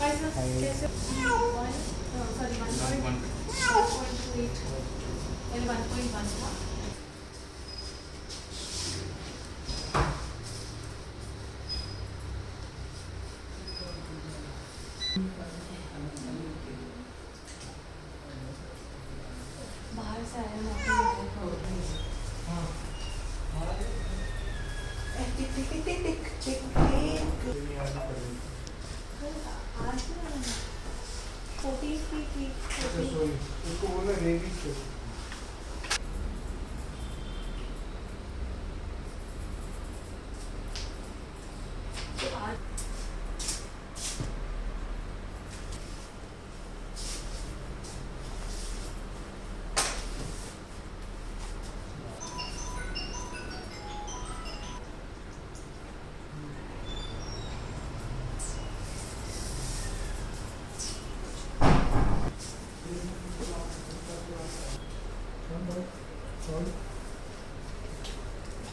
कैसे 1.28 पहले 1.1 था. बाहर से आया ना आज 14 की उसको बोला रेबीज के Sorry.